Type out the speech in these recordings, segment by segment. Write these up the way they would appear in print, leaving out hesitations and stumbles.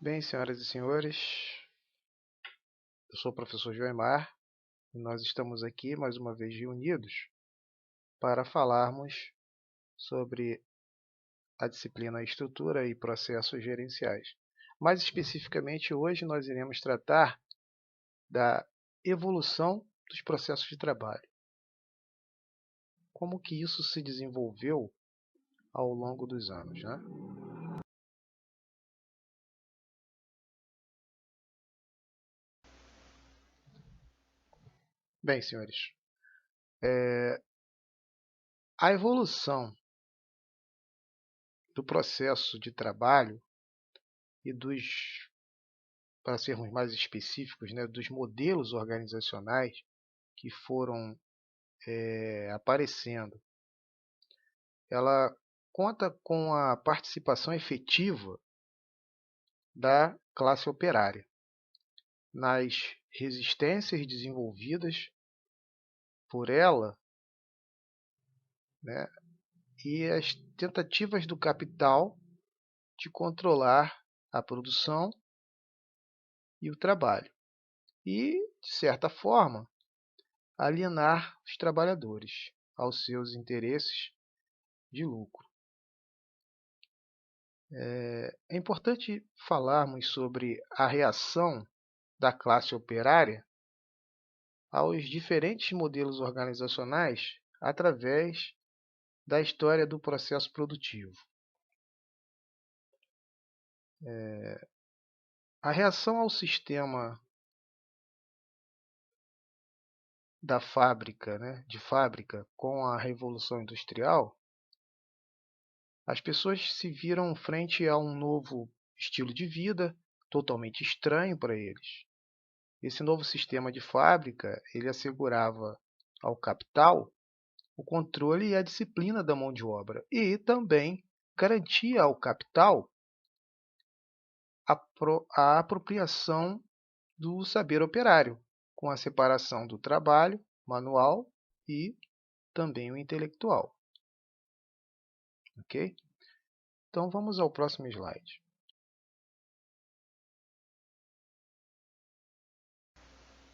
Bem, senhoras e senhores, eu sou o professor Joemar e nós estamos aqui mais uma vez reunidos para falarmos sobre a disciplina Estrutura e Processos Gerenciais. Mais especificamente, hoje nós iremos tratar da evolução dos processos de trabalho. Como que isso se desenvolveu ao longo dos anos, né? Bem, senhores, a evolução do processo de trabalho e para sermos mais específicos, né, dos modelos organizacionais que foram aparecendo, ela conta com a participação efetiva da classe operária nas resistências desenvolvidas por ela, né, e as tentativas do capital de controlar a produção e o trabalho e, de certa forma, alienar os trabalhadores aos seus interesses de lucro. É importante falarmos sobre a reação da classe operária aos diferentes modelos organizacionais através da história do processo produtivo. A reação ao sistema da fábrica, né, de fábrica com a Revolução Industrial, as pessoas se viram frente a um novo estilo de vida totalmente estranho para eles. Esse novo sistema de fábrica, ele assegurava ao capital o controle e a disciplina da mão de obra e também garantia ao capital a apropriação do saber operário, com a separação do trabalho manual e também o intelectual. Ok? Então vamos ao próximo slide.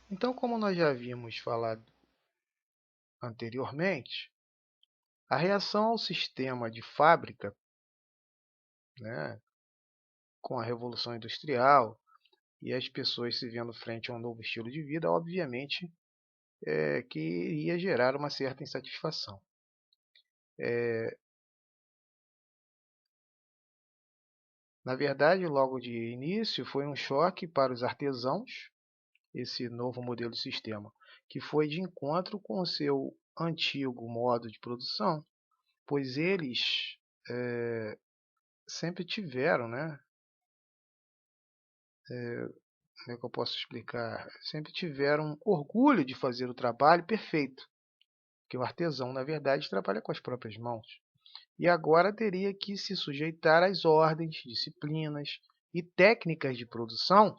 Então, como nós já havíamos falado anteriormente, a reação ao sistema de fábrica, né, com a Revolução Industrial e as pessoas se vendo frente a um novo estilo de vida, obviamente, que iria gerar uma certa insatisfação. Na verdade, logo de início, foi um choque para os artesãos, esse novo modelo de sistema, que foi de encontro com o seu antigo modo de produção, pois eles sempre tiveram, né? Como é que eu posso explicar? Sempre tiveram orgulho de fazer o trabalho perfeito, que o artesão, na verdade, trabalha com as próprias mãos. E agora teria que se sujeitar às ordens, disciplinas e técnicas de produção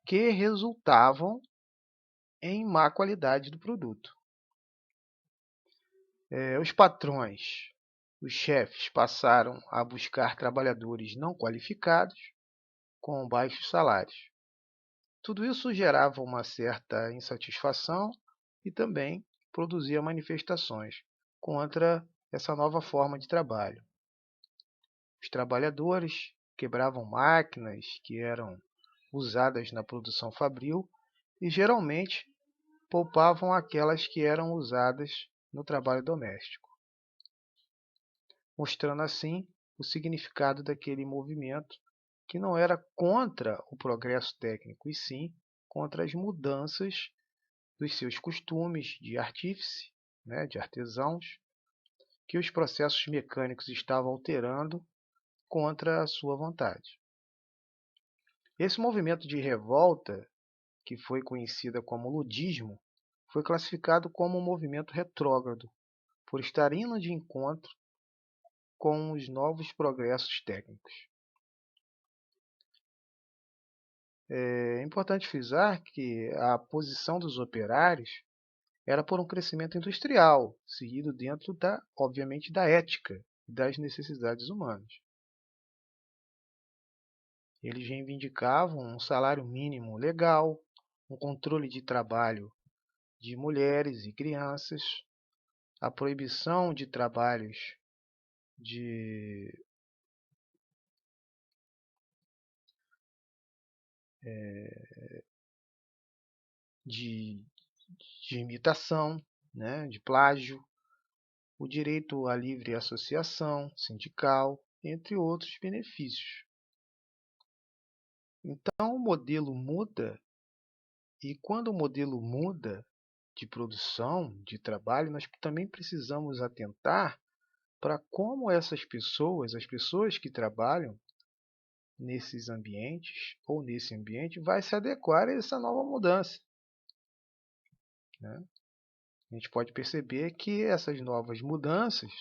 que resultavam em má qualidade do produto. Os patrões, os chefes, passaram a buscar trabalhadores não qualificados com baixos salários. Tudo isso gerava uma certa insatisfação e também produzia manifestações contra essa nova forma de trabalho. Os trabalhadores quebravam máquinas que eram usadas na produção fabril e geralmente poupavam aquelas que eram usadas no trabalho doméstico, mostrando assim o significado daquele movimento que não era contra o progresso técnico, e sim contra as mudanças dos seus costumes de artífice, né, de artesãos, que os processos mecânicos estavam alterando contra a sua vontade. Esse movimento de revolta, que foi conhecida como ludismo, foi classificado como um movimento retrógrado, por estar indo de encontro com os novos progressos técnicos. É importante frisar que a posição dos operários era por um crescimento industrial, seguido dentro obviamente, da ética e das necessidades humanas. Eles reivindicavam um salário mínimo legal, um controle de trabalho de mulheres e crianças, a proibição de trabalhos de, de, de imitação, né, de plágio, o direito à livre associação sindical, entre outros benefícios. Então, o modelo muda, e quando o modelo muda de produção, de trabalho, nós também precisamos atentar para como essas pessoas, as pessoas que trabalham nesses ambientes ou nesse ambiente, vai se adequar a essa nova mudança, né? A gente pode perceber que essas novas mudanças,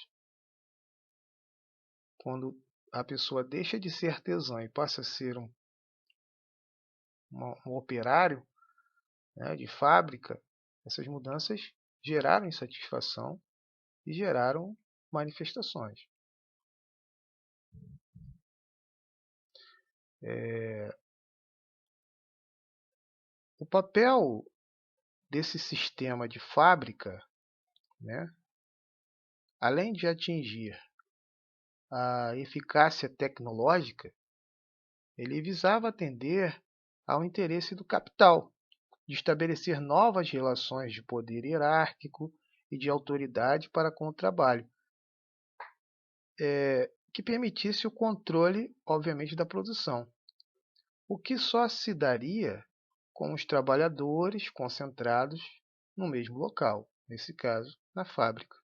quando a pessoa deixa de ser artesã e passa a ser um operário, né, de fábrica, essas mudanças geraram insatisfação e geraram manifestações. O papel desse sistema de fábrica, né, além de atingir a eficácia tecnológica, ele visava atender ao interesse do capital, de estabelecer novas relações de poder hierárquico e de autoridade para com o trabalho, que permitisse o controle, obviamente, da produção, o que só se daria com os trabalhadores concentrados no mesmo local, nesse caso, na fábrica.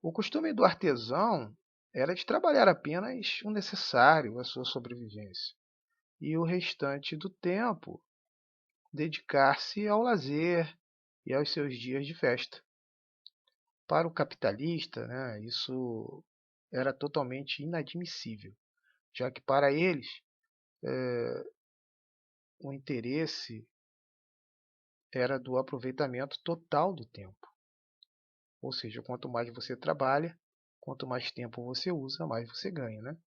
O costume do artesão era de trabalhar apenas o necessário à sua sobrevivência, e o restante do tempo dedicar-se ao lazer e aos seus dias de festa. Para o capitalista, né, isso era totalmente inadmissível, já que para eles o interesse era do aproveitamento total do tempo. Ou seja, quanto mais você trabalha, quanto mais tempo você usa, mais você ganha, né?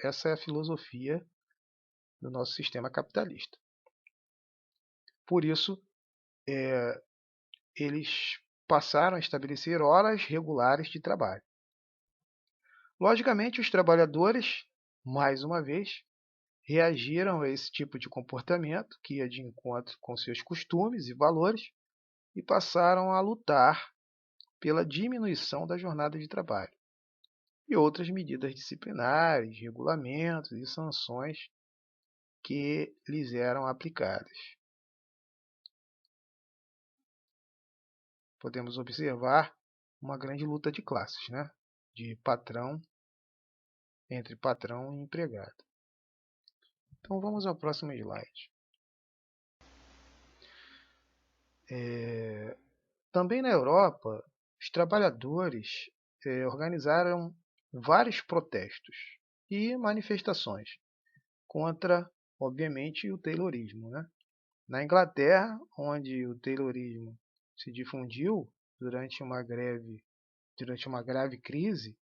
Essa é a filosofia do nosso sistema capitalista. Por isso, eles passaram a estabelecer horas regulares de trabalho. Logicamente, os trabalhadores, mais uma vez, reagiram a esse tipo de comportamento, que ia de encontro com seus costumes e valores, e passaram a lutar pela diminuição da jornada de trabalho e outras medidas disciplinares, regulamentos e sanções que lhes eram aplicadas. Podemos observar uma grande luta de classes, né? De patrão, entre patrão e empregado. Então vamos ao próximo slide. Também na Europa, os trabalhadores organizaram vários protestos e manifestações contra, obviamente, o Taylorismo, né? Na Inglaterra, onde o Taylorismo se difundiu durante uma grave crise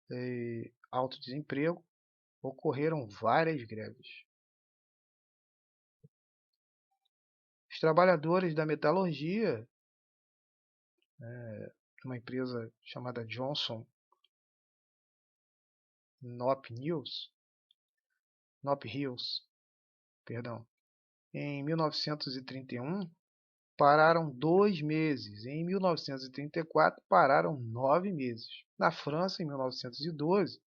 e alto desemprego, ocorreram várias greves. Os trabalhadores da metalurgia, uma empresa chamada Johnson Knop Hills, perdão, em 1931 pararam 2 meses. Em 1934 pararam 9 meses. Na França, em 1912,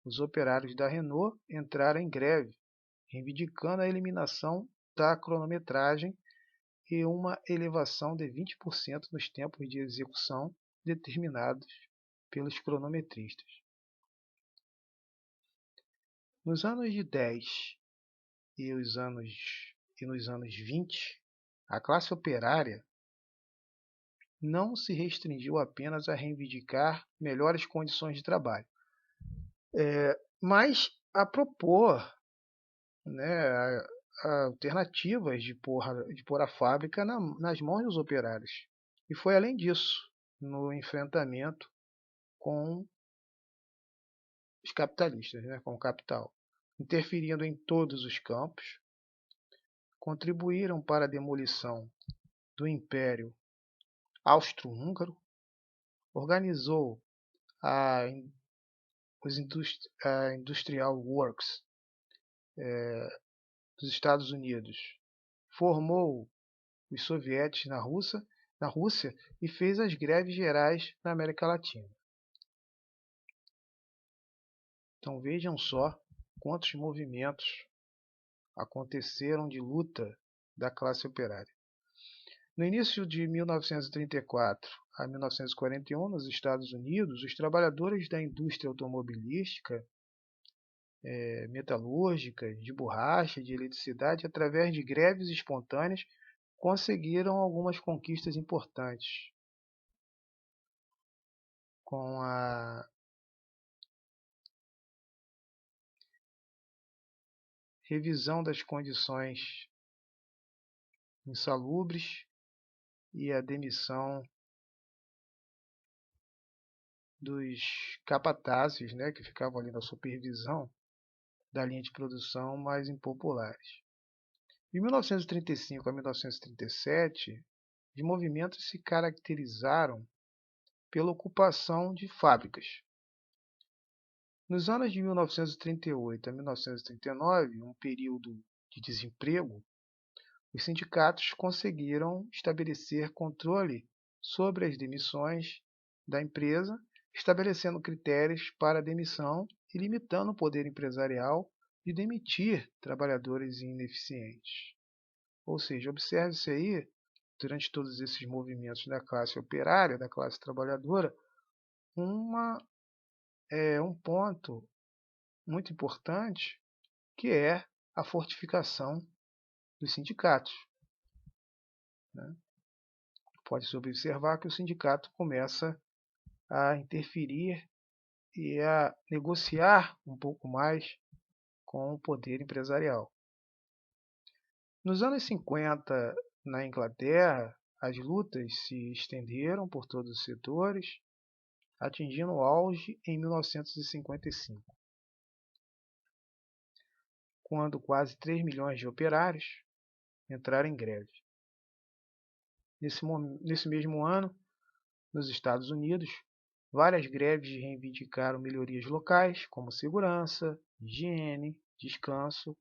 os operários da Renault entraram em greve, reivindicando a eliminação da cronometragem e uma elevação de 20% nos tempos de execução determinados pelos cronometristas. Nos anos de 10 e nos anos 20, a classe operária não se restringiu apenas a reivindicar melhores condições de trabalho, mas a propor, né, alternativas de pôr a fábrica nas mãos dos operários. E foi além disso, no enfrentamento com os capitalistas, né, com o capital, interferindo em todos os campos, contribuíram para a demolição do Império Austro-Húngaro, organizou a, a Industrial Works dos Estados Unidos, formou os sovietes na Rússia e fez as greves gerais na América Latina. Então vejam só quantos movimentos aconteceram de luta da classe operária. No início de 1934 a 1941, nos Estados Unidos, os trabalhadores da indústria automobilística, metalúrgica, de borracha, de eletricidade, através de greves espontâneas, conseguiram algumas conquistas importantes, com a revisão das condições insalubres e a demissão dos capatazes, né, que ficavam ali na supervisão da linha de produção mais impopulares. De 1935 a 1937, os movimentos se caracterizaram pela ocupação de fábricas. Nos anos de 1938 a 1939, um período de desemprego, os sindicatos conseguiram estabelecer controle sobre as demissões da empresa, estabelecendo critérios para a demissão e limitando o poder empresarial de demitir trabalhadores ineficientes. Ou seja, observe-se aí, durante todos esses movimentos da classe operária, da classe trabalhadora, um ponto muito importante, que é a fortificação dos sindicatos, né? Pode-se observar que o sindicato começa a interferir e a negociar um pouco mais com o poder empresarial. Nos anos 50, na Inglaterra, as lutas se estenderam por todos os setores, atingindo o auge em 1955, quando quase 3 milhões de operários entraram em greve. Nesse mesmo ano, nos Estados Unidos, várias greves reivindicaram melhorias locais, como segurança, higiene, descanso,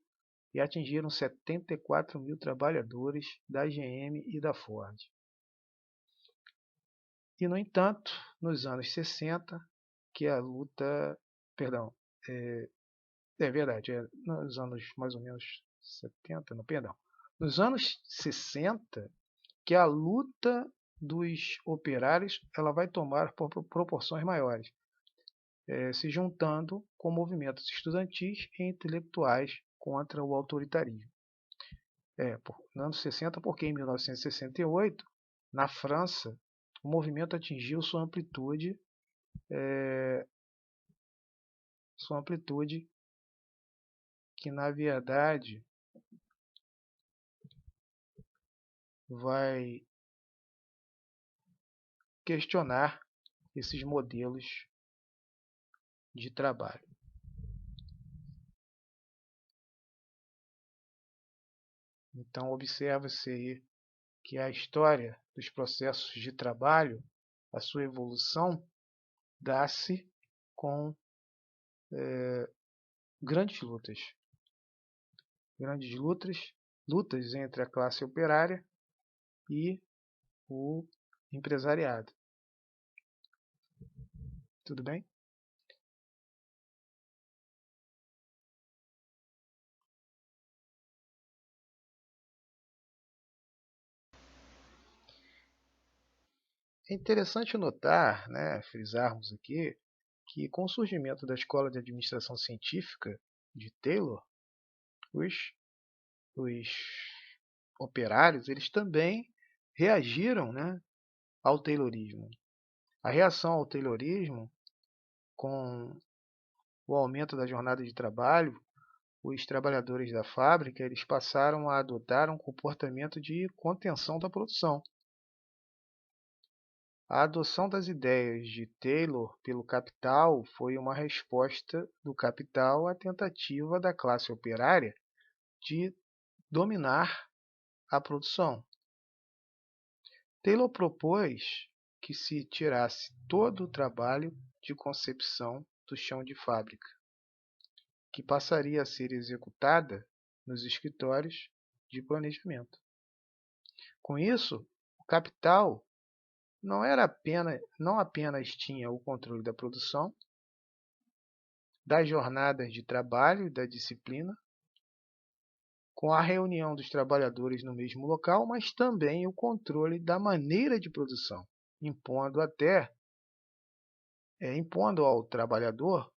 e atingiram 74 mil trabalhadores da GM e da Ford. E, no entanto, nos anos 60, que a luta... Perdão, é verdade, nos anos mais ou menos 70, não, perdão. Nos anos 60, que a luta dos operários ela vai tomar proporções maiores, se juntando com movimentos estudantis e intelectuais contra o autoritarismo. Nos anos 60, porque em 1968, na França, o movimento atingiu sua amplitude que, na verdade, vai questionar esses modelos de trabalho. Então, observa-se aí que a história dos processos de trabalho, a sua evolução, dá-se com grandes lutas entre a classe operária e o empresariado. Tudo bem? É interessante notar, né, frisarmos aqui, que com o surgimento da Escola de Administração Científica de Taylor, os operários eles também reagiram, né, ao Taylorismo. A reação ao Taylorismo, com o aumento da jornada de trabalho, os trabalhadores da fábrica eles passaram a adotar um comportamento de contenção da produção. A adoção das ideias de Taylor pelo capital foi uma resposta do capital à tentativa da classe operária de dominar a produção. Taylor propôs que se tirasse todo o trabalho de concepção do chão de fábrica, que passaria a ser executada nos escritórios de planejamento. Com isso, o capital não apenas tinha o controle da produção, das jornadas de trabalho e da disciplina, com a reunião dos trabalhadores no mesmo local, mas também o controle da maneira de produção, impondo ao trabalhador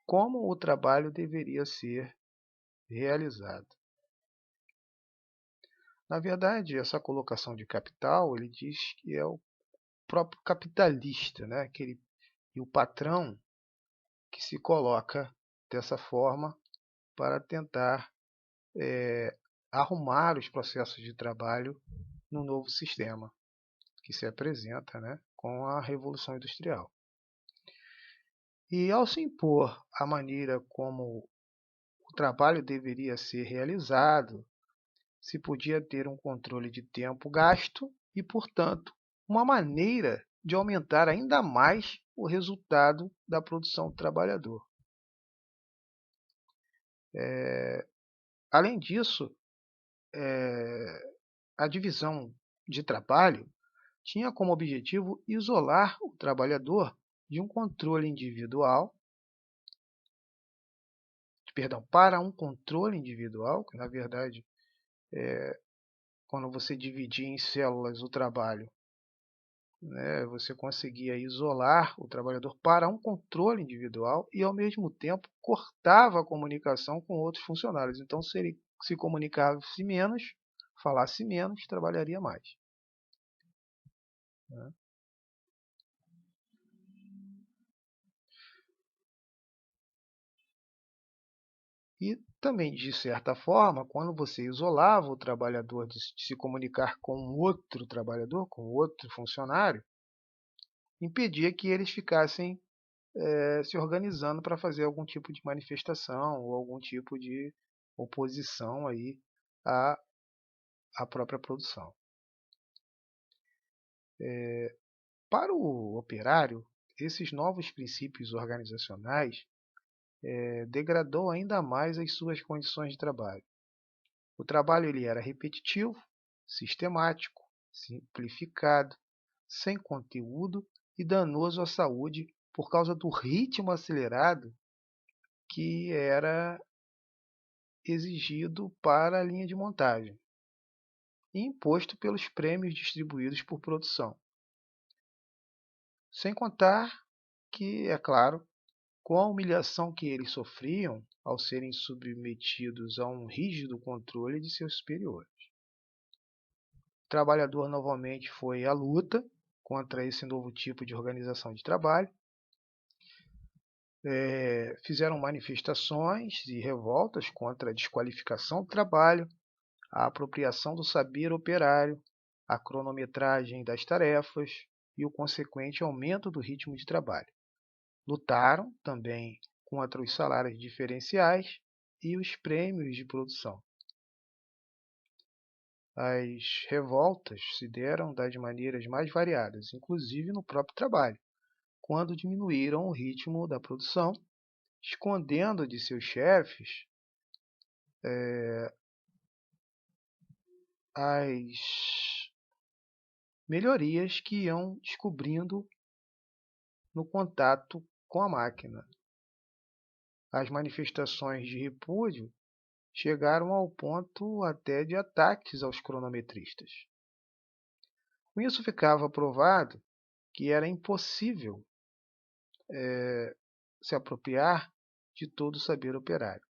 como o trabalho deveria ser realizado. Na verdade, essa colocação de capital, ele diz que é o próprio capitalista, né? E o patrão que se coloca dessa forma para tentar arrumar os processos de trabalho no novo sistema que se apresenta, né, com a Revolução Industrial. E ao se impor a maneira como o trabalho deveria ser realizado, se podia ter um controle de tempo gasto e, portanto, uma maneira de aumentar ainda mais o resultado da produção do trabalhador. Além disso, a divisão de trabalho tinha como objetivo isolar o trabalhador de um controle individual, para um controle individual, que na verdade, quando você dividia em células o trabalho, né, você conseguia isolar o trabalhador para um controle individual e, ao mesmo tempo, cortava a comunicação com outros funcionários. Então, se ele se comunicasse menos, falasse menos, trabalharia mais. Né? E também, de certa forma, quando você isolava o trabalhador de se comunicar com outro trabalhador, com outro funcionário, impedia que eles ficassem se organizando para fazer algum tipo de manifestação ou algum tipo de oposição aí à própria produção. Para o operário, esses novos princípios organizacionais degradou ainda mais as suas condições de trabalho. O trabalho ele era repetitivo, sistemático, simplificado, sem conteúdo e danoso à saúde por causa do ritmo acelerado que era exigido para a linha de montagem e imposto pelos prêmios distribuídos por produção. Sem contar que, é claro, com a humilhação que eles sofriam ao serem submetidos a um rígido controle de seus superiores. O trabalhador novamente foi à luta contra esse novo tipo de organização de trabalho. Fizeram manifestações e revoltas contra a desqualificação do trabalho, a apropriação do saber operário, a cronometragem das tarefas e o consequente aumento do ritmo de trabalho. Lutaram também contra os salários diferenciais e os prêmios de produção. As revoltas se deram das maneiras mais variadas, inclusive no próprio trabalho, quando diminuíram o ritmo da produção, escondendo de seus chefes as melhorias que iam descobrindo no contato com a máquina. As manifestações de repúdio chegaram ao ponto até de ataques aos cronometristas. Com isso ficava provado que era impossível se apropriar de todo o saber operário.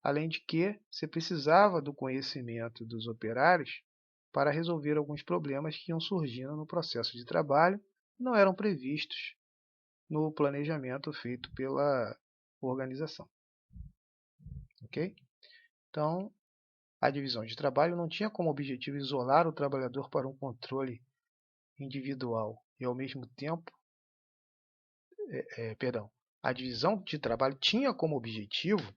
Além de que se precisava do conhecimento dos operários para resolver alguns problemas que iam surgindo no processo de trabalho e não eram previstos no planejamento feito pela organização. Ok? Então, a divisão de trabalho não tinha como objetivo isolar o trabalhador para um controle individual e ao mesmo tempo, a divisão de trabalho tinha como objetivo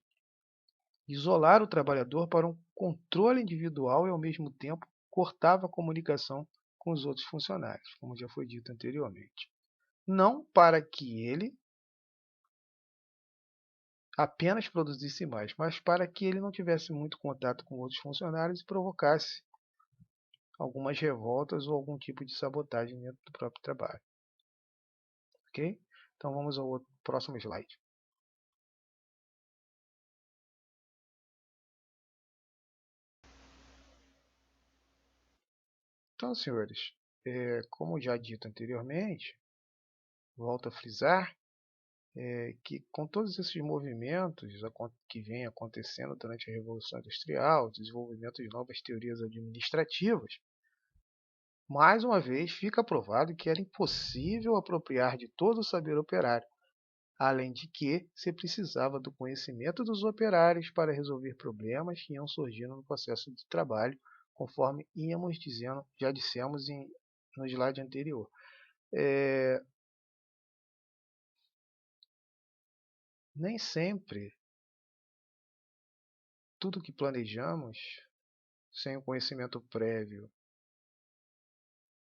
isolar o trabalhador para um controle individual e ao mesmo tempo cortava a comunicação com os outros funcionários, como já foi dito anteriormente. Não para que ele apenas produzisse mais, mas para que ele não tivesse muito contato com outros funcionários e provocasse algumas revoltas ou algum tipo de sabotagem dentro do próprio trabalho. Ok? Então vamos ao próximo slide. Então, senhores, como já dito anteriormente, volto a frisar que com todos esses movimentos que vêm acontecendo durante a Revolução Industrial, o desenvolvimento de novas teorias administrativas, mais uma vez fica provado que era impossível apropriar de todo o saber operário, além de que se precisava do conhecimento dos operários para resolver problemas que iam surgindo no processo de trabalho, conforme íamos dizendo, já dissemos no slide anterior. Nem sempre tudo que planejamos, sem o conhecimento prévio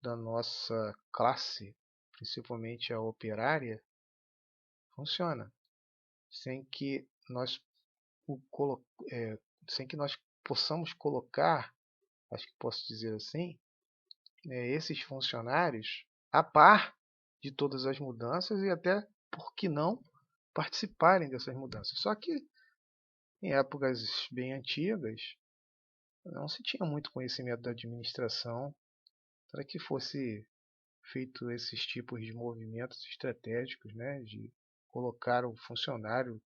da nossa classe, principalmente a operária, funciona. Sem que nós, sem que nós possamos colocar, acho que posso dizer assim, esses funcionários a par de todas as mudanças e até, por que não, participarem dessas mudanças. Só que em épocas bem antigas, não se tinha muito conhecimento da administração para que fosse feito esses tipos de movimentos estratégicos, né, de colocar o funcionário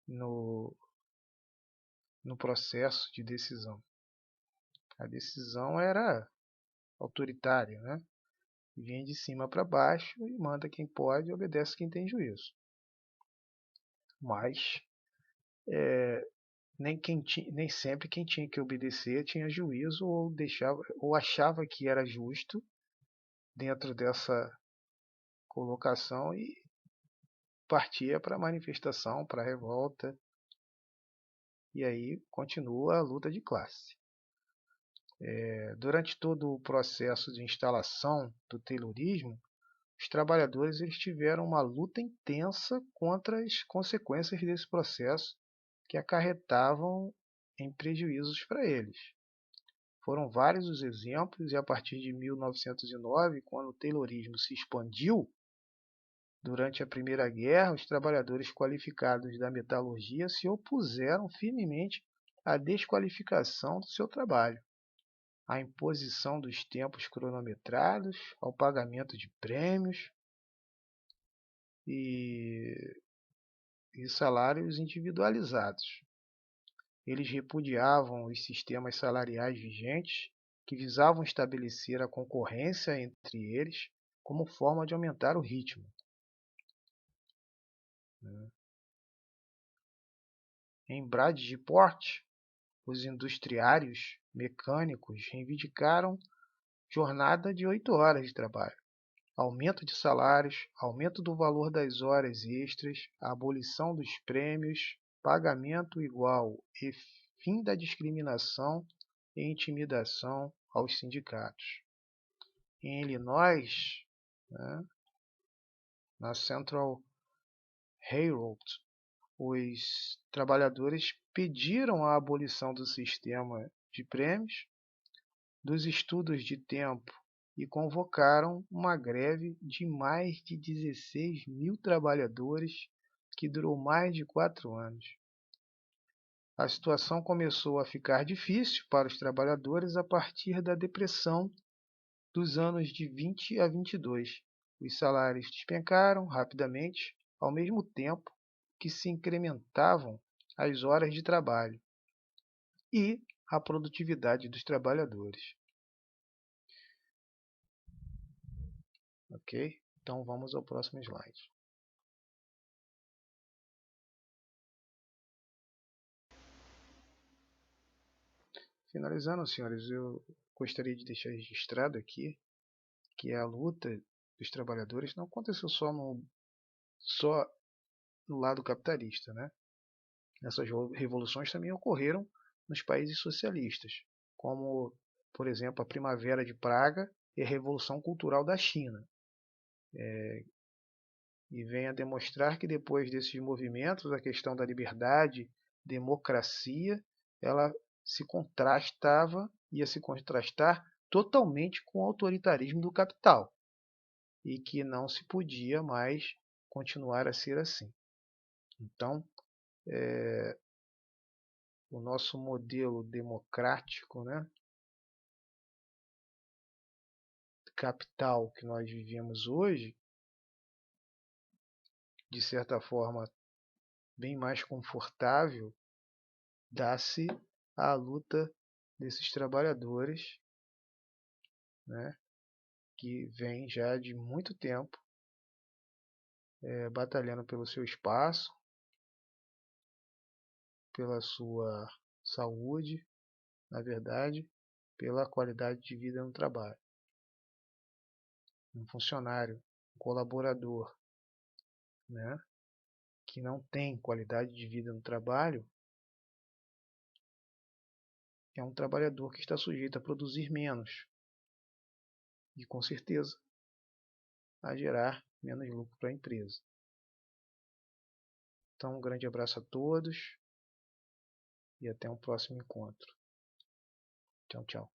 no, no processo de decisão. A decisão era autoritária, né? Vem de cima para baixo e manda quem pode e obedece quem tem juízo. Mas nem sempre quem tinha que obedecer tinha juízo ou achava que era justo dentro dessa colocação e partia para a manifestação, para a revolta. E aí continua a luta de classe. Durante todo o processo de instalação do Taylorismo, os trabalhadores tiveram uma luta intensa contra as consequências desse processo que acarretavam em prejuízos para eles. Foram vários os exemplos e a partir de 1909, quando o Taylorismo se expandiu, durante a Primeira Guerra, os trabalhadores qualificados da metalurgia se opuseram firmemente à desqualificação do seu trabalho, à imposição dos tempos cronometrados, ao pagamento de prêmios e salários individualizados. Eles repudiavam os sistemas salariais vigentes, que visavam estabelecer a concorrência entre eles como forma de aumentar o ritmo. Em Bradford, os industriários mecânicos reivindicaram jornada de 8 horas de trabalho, aumento de salários, aumento do valor das horas extras, abolição dos prêmios, pagamento igual e fim da discriminação e intimidação aos sindicatos. Em Illinois, na Central Railroad, os trabalhadores pediram a abolição do sistema de prêmios, dos estudos de tempo e convocaram uma greve de mais de 16 mil trabalhadores que durou mais de 4 anos. A situação começou a ficar difícil para os trabalhadores a partir da depressão dos anos de 20 a 22. Os salários despencaram rapidamente, ao mesmo tempo que se incrementavam as horas de trabalho e a produtividade dos trabalhadores. Ok? Então vamos ao próximo slide. Finalizando, senhores, eu gostaria de deixar registrado aqui que a luta dos trabalhadores não aconteceu só no lado capitalista, né? Essas revoluções também ocorreram nos países socialistas, como, por exemplo, a Primavera de Praga e a Revolução Cultural da China. E vem a demonstrar que depois desses movimentos, a questão da liberdade, democracia, ela se contrastava, ia se contrastar totalmente com o autoritarismo do capital, e que não se podia mais continuar a ser assim. Então, o nosso modelo democrático, né, capital que nós vivemos hoje, de certa forma bem mais confortável, dá-se à luta desses trabalhadores, né, que vem já de muito tempo batalhando pelo seu espaço, pela sua saúde, na verdade, pela qualidade de vida no trabalho. Um funcionário, um colaborador, né, que não tem qualidade de vida no trabalho, é um trabalhador que está sujeito a produzir menos e, com certeza, a gerar menos lucro para a empresa. Então, um grande abraço a todos e até um próximo encontro. Tchau, tchau.